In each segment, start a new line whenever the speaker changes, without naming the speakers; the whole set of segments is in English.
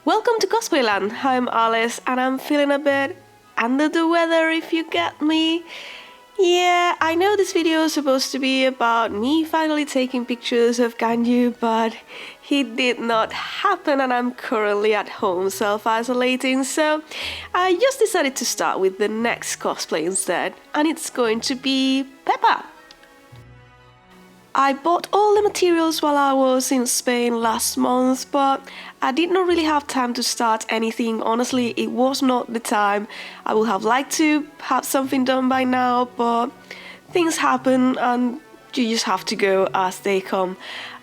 Welcome to Cosplayland. I'm Alice and I'm feeling a bit under the weather if you get me. Yeah, I know this video is supposed to be about me finally taking pictures of Ganyu, but it did not happen and I'm currently at home self-isolating, so I just decided to start with the next cosplay instead, and it's going to be Pepa. I bought all the materials while I was in Spain last month, but I did not really have time to start anything. Honestly, it was not the time. I would have liked to have something done by now, but things happen and you just have to go as they come.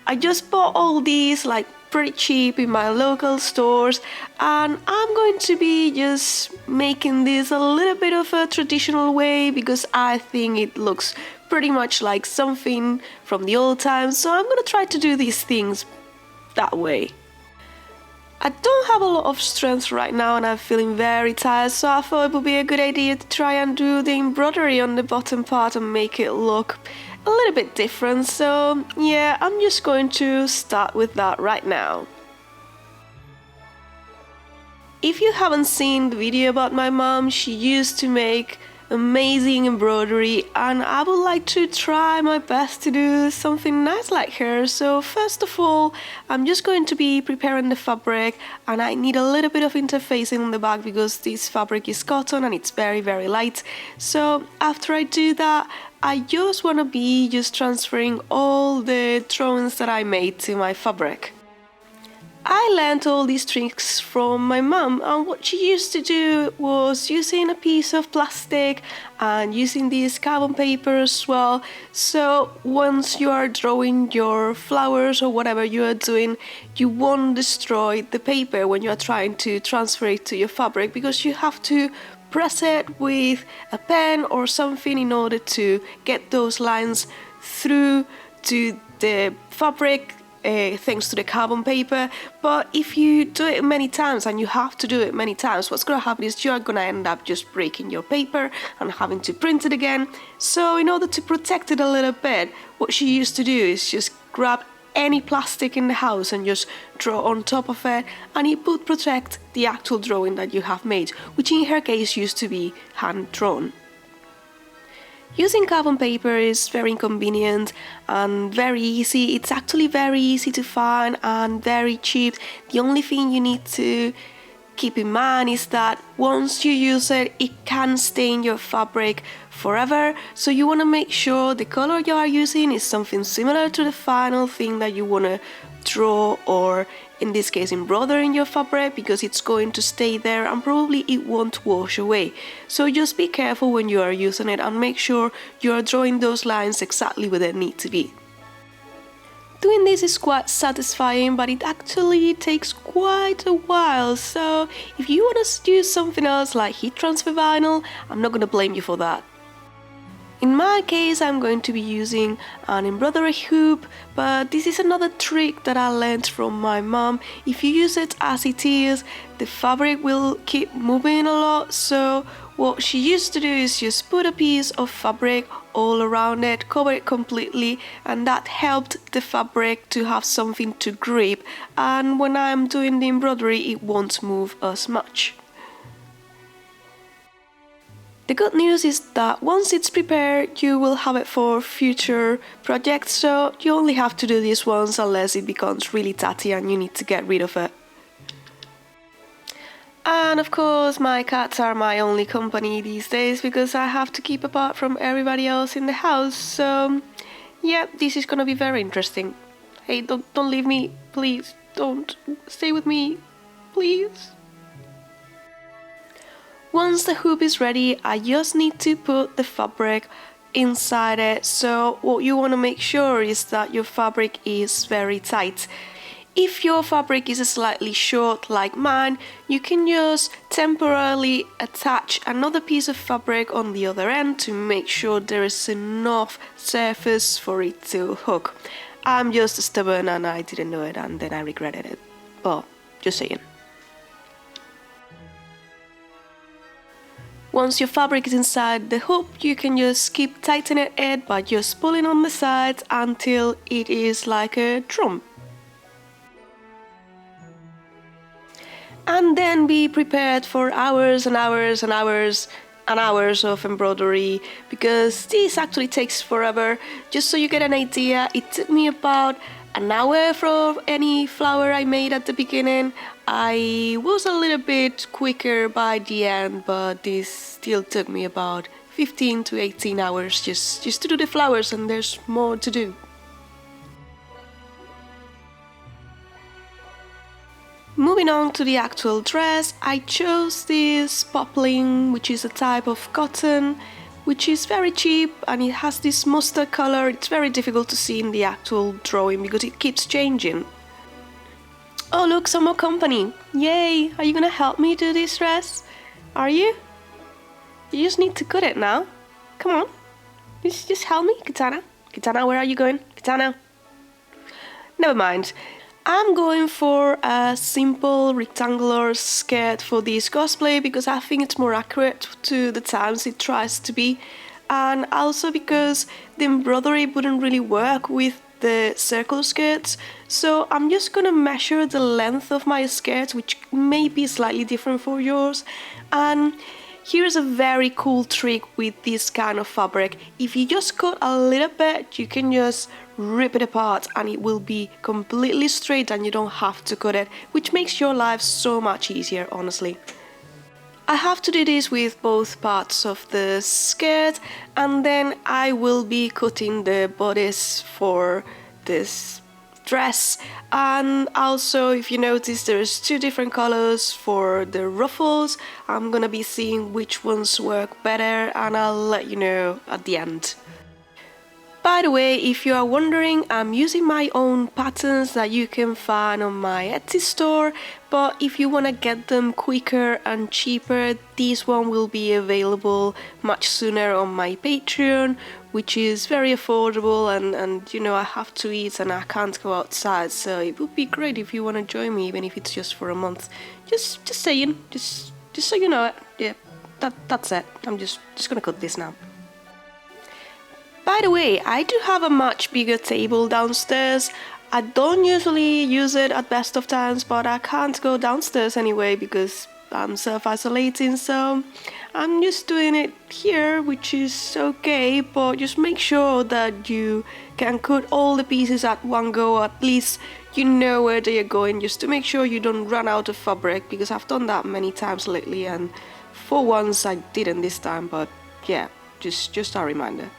I just bought all these like pretty cheap in my local stores, and I'm going to be just making this a little bit of a traditional way because I think it looks pretty much like something from the old times, so I'm gonna try to do these things that way. I don't have a lot of strength right now and I'm feeling very tired, so I thought it would be a good idea to try and do the embroidery on the bottom part and make it look a little bit different. So yeah, I'm just going to start with that right now. If you haven't seen the video about my mom, she used to make amazing embroidery and I would like to try my best to do something nice like her. So first of all, I'm just going to be preparing the fabric, and I need a little bit of interfacing on the back because this fabric is cotton and it's very light. So after I do that, I just want to be transferring all the drawings that I made to my fabric. I learned all these tricks from my mum, and what she used to do was using a piece of plastic and using this carbon paper as well. So once you are drawing your flowers or whatever you are doing, you won't destroy the paper when you are trying to transfer it to your fabric, because you have to press it with a pen or something in order to get those lines through to the fabric. Thanks to the carbon paper. But if you do it many times, and you have to do it many times, what's gonna happen is you're gonna end up just breaking your paper and having to print it again. So in order to protect it a little bit, what she used to do is just grab any plastic in the house and just draw on top of it, and it would protect the actual drawing that you have made, which in her case used to be hand drawn. Using carbon paper is very inconvenient and very easy. It's actually very easy to find and very cheap. The only thing you need to keep in mind is that once you use it, it can stain your fabric forever. So you want to make sure the color you are using is something similar to the final thing that you want to draw, or in this case embroider in your fabric, because it's going to stay there and probably it won't wash away. So just be careful when you are using it and make sure you are drawing those lines exactly where they need to be. Doing this is quite satisfying, but it actually takes quite a while, so if you want to use something else like heat transfer vinyl, I'm not going to blame you for that. In my case, I'm going to be using an embroidery hoop, but this is another trick that I learned from my mom. If you use it as it is, the fabric will keep moving a lot, so what she used to do is just put a piece of fabric all around it, cover it completely, and that helped the fabric to have something to grip, and when I'm doing the embroidery it won't move as much. The good news is that once it's prepared, you will have it for future projects, so you only have to do this once unless it becomes really tatty and you need to get rid of it. And of course, my cats are my only company these days because I have to keep apart from everybody else in the house, so yeah, this is gonna be very interesting. Hey, don't leave me, please, don't stay with me, please. Once the hoop is ready, I just need to put the fabric inside it, so what you want to make sure is that your fabric is very tight. If your fabric is slightly short like mine, you can just temporarily attach another piece of fabric on the other end to make sure there is enough surface for it to hook. I'm just stubborn and I didn't know it and then I regretted it. Well, just saying. Once your fabric is inside the hoop, you can just keep tightening it by just pulling on the sides until it is like a drum. and then be prepared for hours and hours and hours and hours of embroidery, because this actually takes forever. Just so you get an idea, it took me about an hour for any flower I made at the beginning. I was a little bit quicker by the end, but this still took me about 15 to 18 hours just to do the flowers, and there's more to do. Moving on to the actual dress, I chose this poplin, which is a type of cotton, which is very cheap, and it has this mustard color. It's very difficult to see in the actual drawing because it keeps changing. Oh look, some more company! Yay! Are you gonna help me do this dress? Are you? You just need to cut it now. Come on, just help me, Katana. Katana, where are you going? Katana. Never mind. I'm going for a simple rectangular skirt for this cosplay because I think it's more accurate to the times it tries to be, and also because the embroidery wouldn't really work with the circle skirts. So I'm just gonna measure the length of my skirt, which may be slightly different for yours. And here's a very cool trick with this kind of fabric. If you just cut a little bit, you can just rip it apart and it will be completely straight and you don't have to cut it, which makes your life so much easier, honestly. I have to do this with both parts of the skirt, and then I will be cutting the bodice for this dress. And also, if you notice, there's two different colors for the ruffles. I'm gonna be seeing which ones work better, and I'll let you know at the end. By the way, if you are wondering, I'm using my own patterns that you can find on my Etsy store, but if you want to get them quicker and cheaper, this one will be available much sooner on my Patreon, which is very affordable, and you know, I have to eat and I can't go outside, so it would be great if you want to join me, even if it's just for a month. Just saying, just so you know it. Yeah, that's it. I'm just gonna cut this now. By the way, I do have a much bigger table downstairs. I don't usually use it at best of times, but I can't go downstairs anyway because I'm self-isolating, so I'm just doing it here, which is okay, but just make sure that you can cut all the pieces at one go, at least you know where they are going, just to make sure you don't run out of fabric, because I've done that many times lately, and for once I didn't this time, but yeah, just a reminder.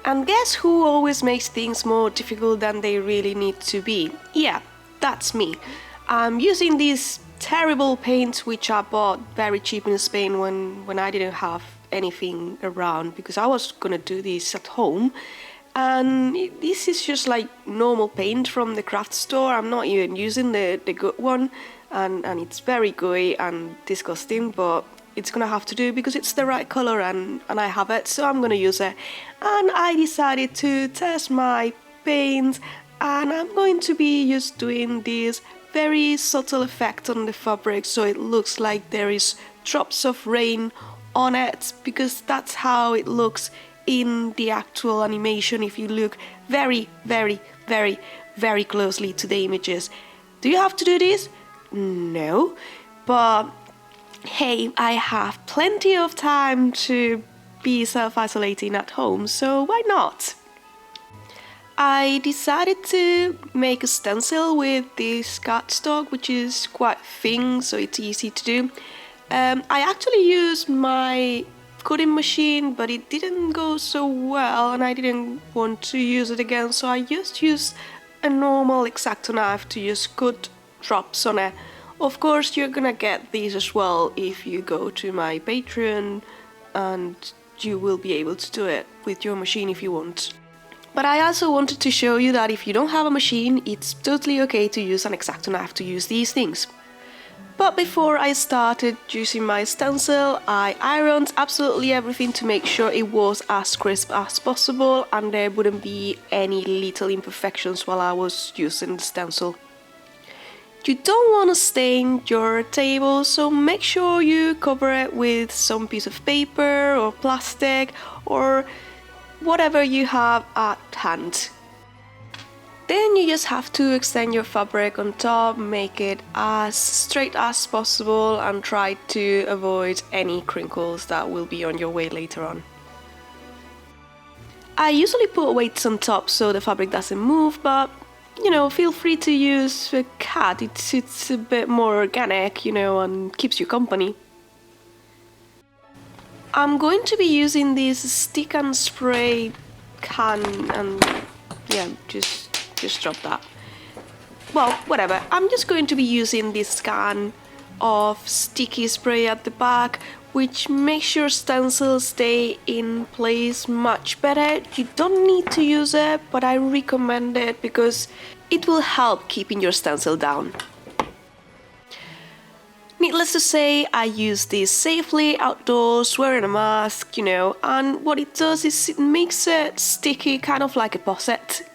And guess who always makes things more difficult than they really need to be? Yeah, that's me. I'm using this terrible paint which I bought very cheap in Spain when I didn't have anything around, because I was gonna do this at home. And this is just like normal paint from the craft store. I'm not even using the good one, and it's very gooey and disgusting, but it's gonna have to do because it's the right color and I have it, so I'm gonna use it. And I decided to test my paint, and I'm going to be just doing this very subtle effect on the fabric so it looks like there is drops of rain on it, because that's how it looks in the actual animation if you look very, very, very, very closely to the images. Do you have to do this? No, but hey, I have plenty of time to be self-isolating at home, so why not? I decided to make a stencil with this cardstock, which is quite thin, so it's easy to do. I actually used my cutting machine, but it didn't go so well and I didn't want to use it again, so I just used a normal X-Acto knife to just cut drops on it. Of course, you're gonna get these as well if you go to my Patreon, and you will be able to do it with your machine if you want. But I also wanted to show you that if you don't have a machine, it's totally okay to use an X-Acto knife to use these things. But before I started using my stencil, I ironed absolutely everything to make sure it was as crisp as possible and there wouldn't be any little imperfections while I was using the stencil. You don't want to stain your table, so make sure you cover it with some piece of paper or plastic or whatever you have at hand. Then you just have to extend your fabric on top, make it as straight as possible and try to avoid any crinkles that will be on your way later on. I usually put weights on top so the fabric doesn't move, but you know, feel free to use a cat. It's a bit more organic, you know, and keeps you company. I'm going to be using this stick and spray can, and yeah, just drop that. Well, whatever. I'm just going to be using this can of sticky spray at the back, which makes your stencils stay in place much better. You don't need to use it, but I recommend it because it will help keeping your stencil down. Needless to say, I use this safely outdoors, wearing a mask, you know, and what it does is it makes it sticky, kind of like a posset.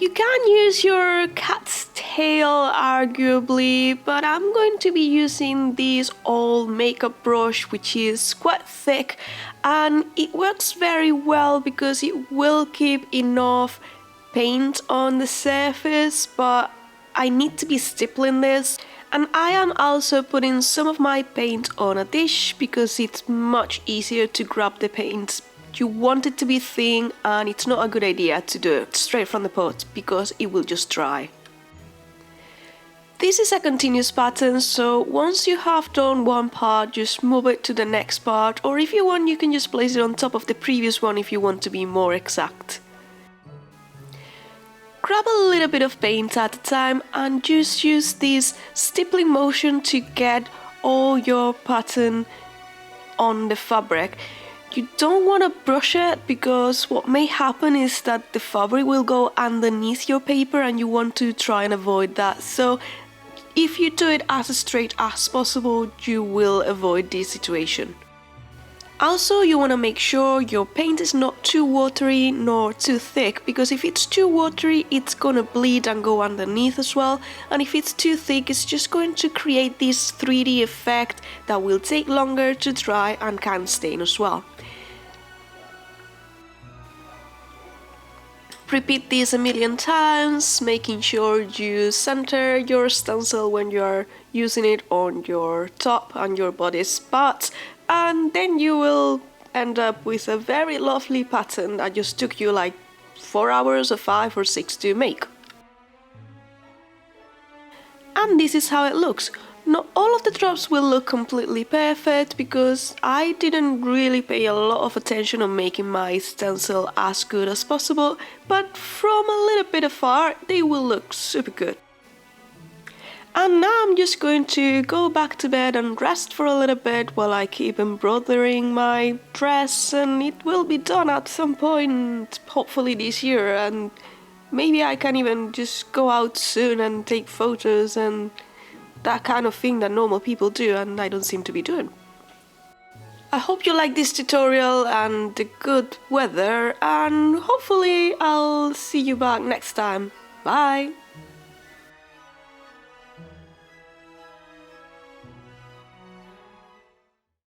You can use your cat's tail, arguably, but I'm going to be using this old makeup brush, which is quite thick, and it works very well because it will keep enough paint on the surface, but I need to be stippling this. And I am also putting some of my paint on a dish because it's much easier to grab the paint. You want it to be thin, and it's not a good idea to do it straight from the pot because it will just dry. This is a continuous pattern, so once you have done one part, just move it to the next part, or if you want, you can just place it on top of the previous one if you want to be more exact. Grab a little bit of paint at a time and just use this stippling motion to get all your pattern on the fabric. You don't want to brush it because what may happen is that the fabric will go underneath your paper and you want to try and avoid that. So if you do it as straight as possible, you will avoid this situation. Also, you want to make sure your paint is not too watery nor too thick, because if it's too watery, it's gonna bleed and go underneath as well, and if it's too thick, it's just going to create this 3D effect that will take longer to dry and can stain as well. Repeat this a million times, making sure you center your stencil when you're using it on your top and your body spots, and then you will end up with a very lovely pattern that just took you like 4 hours or 5 or 6 to make. And this is how it looks. Not all of the drops will look completely perfect because I didn't really pay a lot of attention on making my stencil as good as possible, but from a little bit afar they will look super good. And now I'm just going to go back to bed and rest for a little bit while I keep embroidering my dress, and it will be done at some point, hopefully this year, and maybe I can even just go out soon and take photos and that kind of thing that normal people do and I don't seem to be doing. I hope you like this tutorial and the good weather, and hopefully I'll see you back next time. Bye!